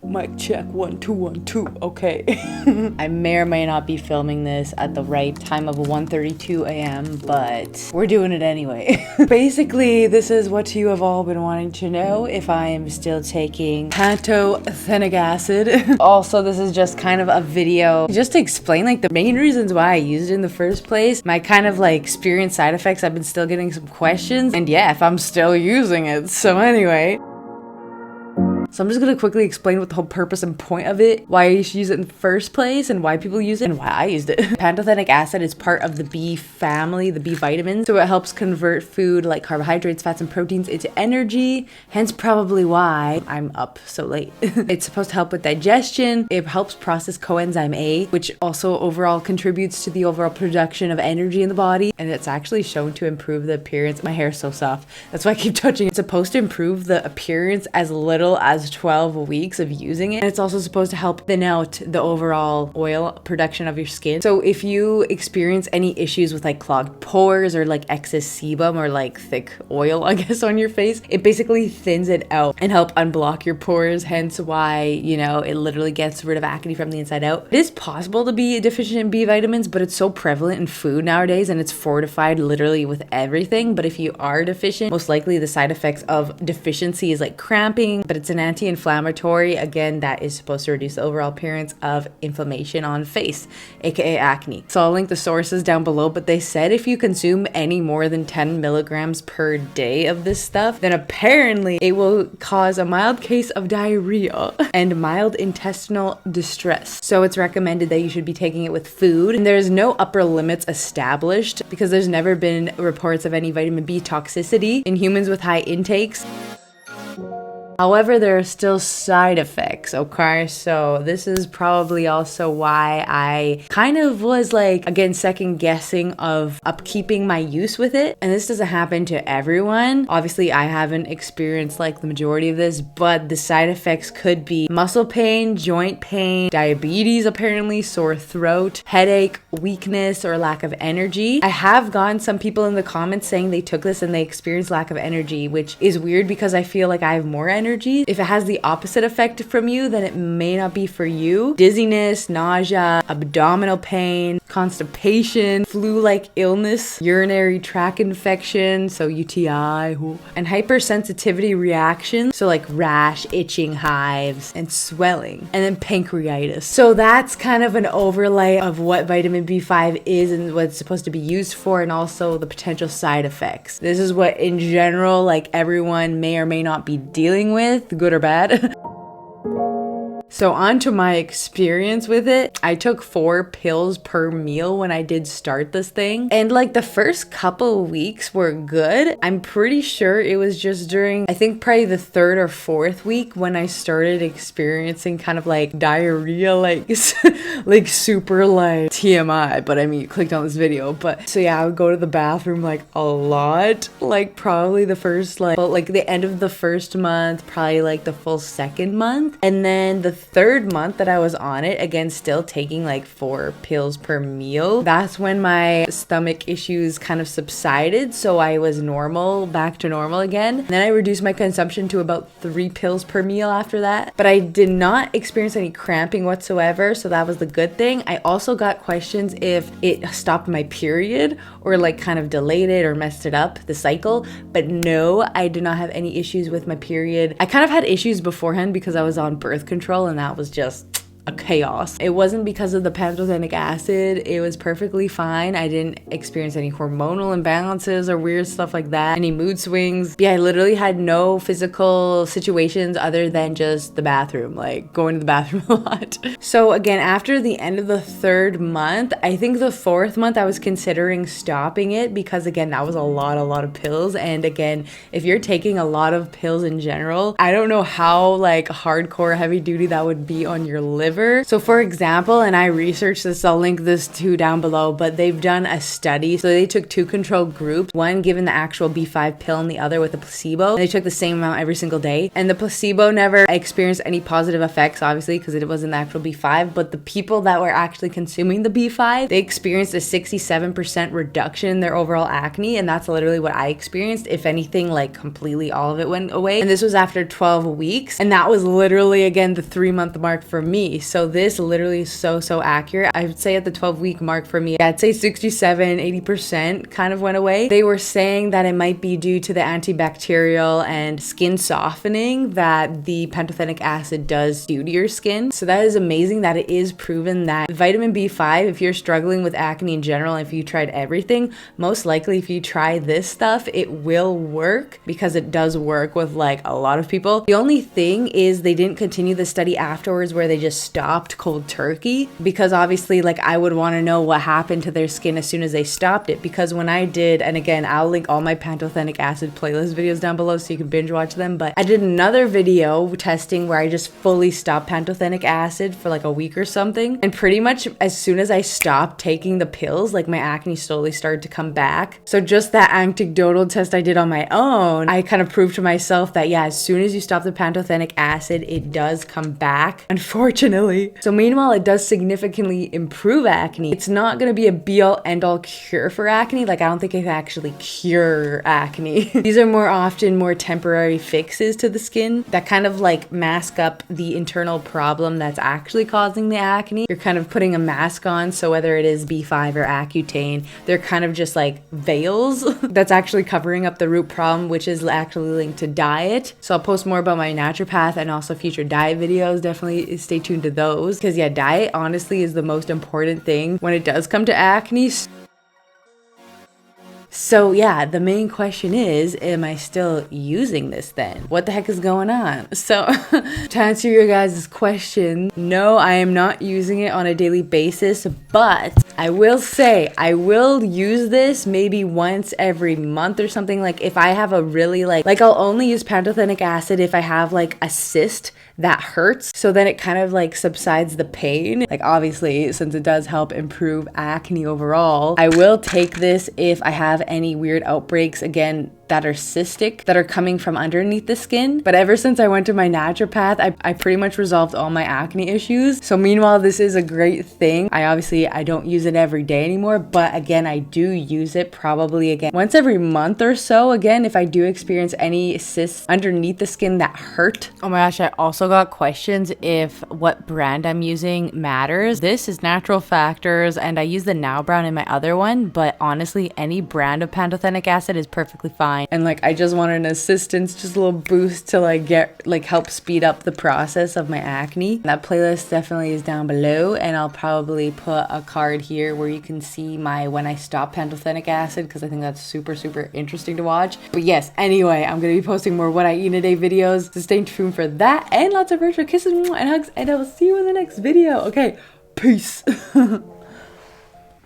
Mic check 1 2 1 2. Okay. I may or may not be filming this at the right time of 1:32 a.m., but we're doing it anyway. Basically, this is what you have all been wanting to know, if I am still taking pantothenic acid. Also, this is just kind of a video just to explain like the main reasons why I used it in the first place, my kind of like experience, side effects. I've been still getting some questions, and yeah, if I'm still using it. So anyway, so I'm just gonna quickly explain what the whole purpose and point of it, why you should use it in the first place, and why people use it, and why I used it. Pantothenic acid is part of the B family, the B vitamins, so it helps convert food like carbohydrates, fats, and proteins into energy, hence probably why I'm up so late. It's supposed to help with digestion, it helps process coenzyme A, which also overall contributes to the overall production of energy in the body, and it's actually shown to improve the appearance. My hair is so soft, that's why I keep touching it. It's supposed to improve the appearance as little as 12 weeks of using it, and it's also supposed to help thin out the overall oil production of your skin. So if you experience any issues with like clogged pores or like excess sebum or like thick oil, I guess, on your face, it basically thins it out and help unblock your pores, hence why, you know, it literally gets rid of acne from the inside out. It is possible to be deficient in B vitamins, but it's so prevalent in food nowadays, and it's fortified literally with everything. But if you are deficient, most likely the side effects of deficiency is like cramping, but it's an anti-inflammatory. Again, that is supposed to reduce the overall appearance of inflammation on face, aka acne. So I'll link the sources down below, but they said if you consume any more than 10 milligrams per day of this stuff, then apparently it will cause a mild case of diarrhea and mild intestinal distress. So it's recommended that you should be taking it with food, and there's no upper limits established because there's never been reports of any vitamin B toxicity in humans with high intakes. However, there are still side effects, okay? So this is probably also why I kind of was like, again, second guessing of upkeeping my use with it. And this doesn't happen to everyone. Obviously, I haven't experienced like the majority of this, but the side effects could be muscle pain, joint pain, diabetes apparently, sore throat, headache, weakness, or lack of energy. I have gotten some people in the comments saying they took this and they experienced lack of energy, which is weird because I feel like I have more energy. If it has the opposite effect from you, then it may not be for you. Dizziness, nausea, abdominal pain, constipation, flu-like illness, urinary tract infection, so UTI, and hypersensitivity reactions, so like rash, itching, hives, and swelling, and then pancreatitis. So that's kind of an overlay of what vitamin B5 is and what it's supposed to be used for, and also the potential side effects. This is what in general like everyone may or may not be dealing with, good or bad. So on to my experience with it. I took 4 pills per meal when I did start this thing. And like the first couple weeks were good. I'm pretty sure it was just during, I think probably the 3rd or 4th week when I started experiencing kind of like diarrhea, like, like super like TMI. But I mean, you clicked on this video. But so yeah, I would go to the bathroom like a lot. Like probably the first like the end of the first month, probably like the full 2nd month. And then the 3rd month that I was on it, again still taking like 4 pills per meal, that's when my stomach issues kind of subsided, so I was normal, back to normal again. And then I reduced my consumption to about 3 pills per meal after that, but I did not experience any cramping whatsoever, so that was the good thing. I also got questions if it stopped my period or like kind of delayed it or messed it up, the cycle, but no, I did not have any issues with my period. I kind of had issues beforehand because I was on birth control, and that was just a chaos. It wasn't because of the pantothenic acid. It was perfectly fine. I didn't experience any hormonal imbalances or weird stuff like that, any mood swings. Yeah, I literally had no physical situations other than just the bathroom, like going to the bathroom a lot. So again, after the end of the 3rd month, I think the 4th month I was considering stopping it because again, that was a lot of pills. And again, if you're taking a lot of pills in general, I don't know how like hardcore heavy duty that would be on your liver liver. So for example, and I researched this, I'll link this too down below, but they've done a study. So they took 2 control groups, one given the actual B5 pill and the other with the placebo. And they took the same amount every single day. And the placebo never experienced any positive effects, obviously, because it wasn't the actual B5. But the people that were actually consuming the B5, they experienced a 67% reduction in their overall acne. And that's literally what I experienced. If anything, like completely all of it went away. And this was after 12 weeks. And that was literally, again, the 3-month mark for me. So this literally is so accurate. I would say at the 12-week mark for me, I'd say 67-80% kind of went away. They were saying that it might be due to the antibacterial and skin softening that the pantothenic acid does do to your skin. So that is amazing that it is proven that vitamin B5, if you're struggling with acne in general, if you tried everything, most likely if you try this stuff, it will work, because it does work with like a lot of people. The only thing is they didn't continue the study afterwards where they just stopped cold turkey, because obviously like I would want to know what happened to their skin as soon as they stopped it. Because when I did, and again, I'll link all my pantothenic acid playlist videos down below so you can binge watch them, but I did another video testing where I just fully stopped pantothenic acid for like a week or something, and pretty much as soon as I stopped taking the pills, like my acne slowly started to come back. So just that anecdotal test I did on my own, I kind of proved to myself that yeah, as soon as you stop the pantothenic acid, it does come back, unfortunately. So meanwhile, it does significantly improve acne. It's not going to be a be-all end-all cure for acne. Like, I don't think it can actually cure acne. These are more often more temporary fixes to the skin that kind of like mask up the internal problem that's actually causing the acne. You're kind of putting a mask on, so whether it is B5 or Accutane, they're kind of just like veils that's actually covering up the root problem, which is actually linked to diet. So I'll post more about my naturopath and also future diet videos. Definitely stay tuned to those, because yeah, diet honestly is the most important thing when it does come to acne. So yeah, the main question is, am I still using this then? What the heck is going on? So to answer your guys' question, no, I am not using it on a daily basis, but I will say I will use this maybe once every month or something. Like if I have a really like I'll only use pantothenic acid if I have like a cyst that hurts, so then it kind of like subsides the pain. Like obviously, since it does help improve acne overall, I will take this if I have any weird outbreaks, again, that are cystic, that are coming from underneath the skin. But ever since I went to my naturopath, I pretty much resolved all my acne issues. So meanwhile, this is a great thing. I don't use it every day anymore, but again, I do use it probably again once every month or so. Again, if I do experience any cysts underneath the skin that hurt. Oh my gosh, I also got questions if what brand I'm using matters. This is Natural Factors, and I use the Now Brown in my other one, but honestly, any brand of pantothenic acid is perfectly fine. And like, I just wanted an assistance, just a little boost to help speed up the process of my acne. That playlist definitely is down below, and I'll probably put a card here where you can see my when I stop pantothenic acid, because I think that's super interesting to watch. But yes, anyway, I'm gonna be posting more what I eat in a day videos, so stay tuned for that, and lots of virtual kisses and hugs, and I will see you in the next video. Okay, peace.